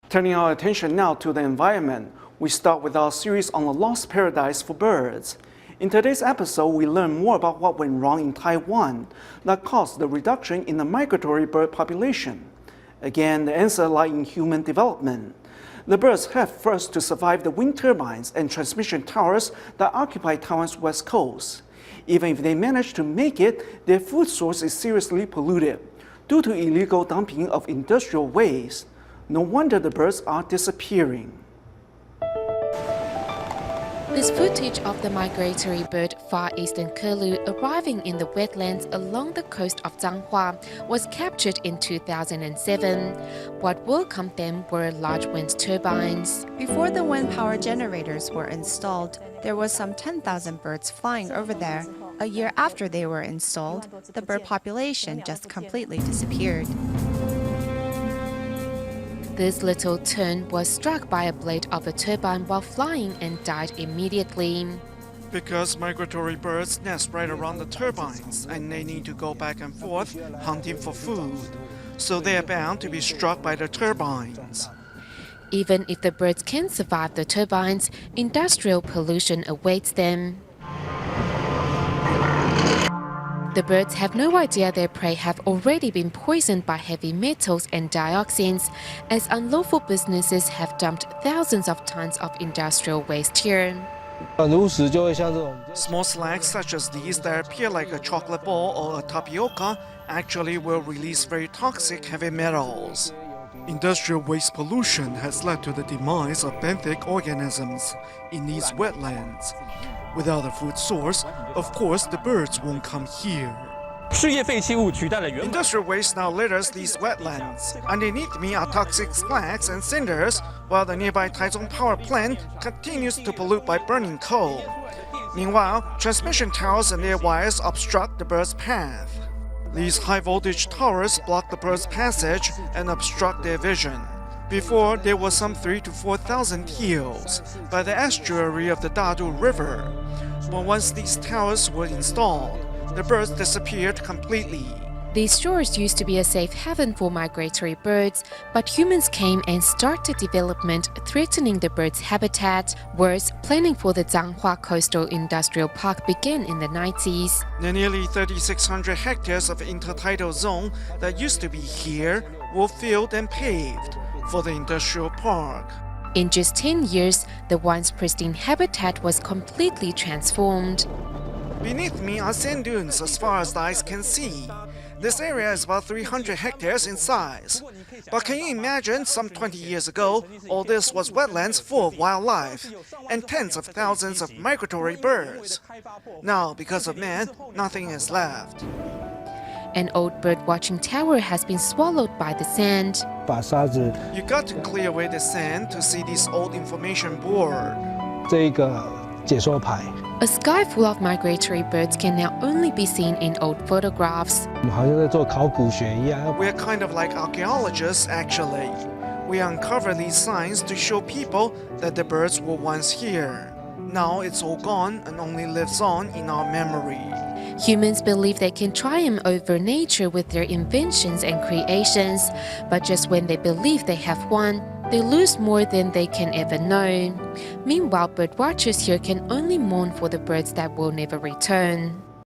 Turning our attention now to the environment, we start with our series on the lost paradise for birds. In today's episode, we learn more about what went wrong in Taiwan that caused the reduction in the migratory bird population. Again, the answer lies in human development. The birds have first to survive the wind turbines and transmission towers that occupy Taiwan's west coast. Even if they manage to make it, their food source is seriously polluted due to illegal dumping of industrial waste. No wonder the birds are disappearing. This footage of the migratory bird Far Eastern curlew arriving in the wetlands along the coast of Changhua was captured in 2007. What welcomed them were large wind turbines. Before the wind power generators were installed, there was some 10,000 birds flying over there. A year after they were installed, the bird population just completely disappeared. This little tern was struck by a blade of a turbine while flying and died immediately. Because migratory birds nest right around the turbines and they need to go back and forth hunting for food, so they are bound to be struck by the turbines. Even if the birds can survive the turbines, industrial pollution awaits them. The birds have no idea their prey have already been poisoned by heavy metals and dioxins, as unlawful businesses have dumped thousands of tons of industrial waste here. Small slags such as these that appear like a chocolate ball or a tapioca actually will release very toxic heavy metals. Industrial waste pollution has led to the demise of benthic organisms in these wetlands. Without a food source, of course the birds won't come here. Industrial waste now litters these wetlands. Underneath me are toxic slags and cinders, while the nearby Taichung power plant continues to pollute by burning coal. Meanwhile, transmission towers and their wires obstruct the birds' path. These high-voltage towers block the birds' passage and obstruct their vision. Before, there were some 3,000 to 4,000 hills by the estuary of the Dadu River. But once these towers were installed, the birds disappeared completely. These shores used to be a safe haven for migratory birds, but humans came and started development, threatening the birds' habitat. Worse, planning for the Changhua Coastal Industrial Park began in the 90s. The nearly 3,600 hectares of intertidal zone that used to be here were filled and paved for the industrial park. In just 10 years, the once pristine habitat was completely transformed. Beneath me are sand dunes as far as the eyes can see. This area is about 300 hectares in size. But can you imagine, some 20 years ago, all this was wetlands full of wildlife and tens of thousands of migratory birds. Now, because of man, nothing is left. An old bird-watching tower has been swallowed by the sand. You got to clear away the sand to see this old information board. A sky full of migratory birds can now only be seen in old photographs. We're kind of like archaeologists, actually. We uncover these signs to show people that the birds were once here. Now it's all gone and only lives on in our memory. Humans believe they can triumph over nature with their inventions and creations, but just when they believe they have won, they lose more than they can ever know. Meanwhile, birdwatchers here can only mourn for the birds that will never return.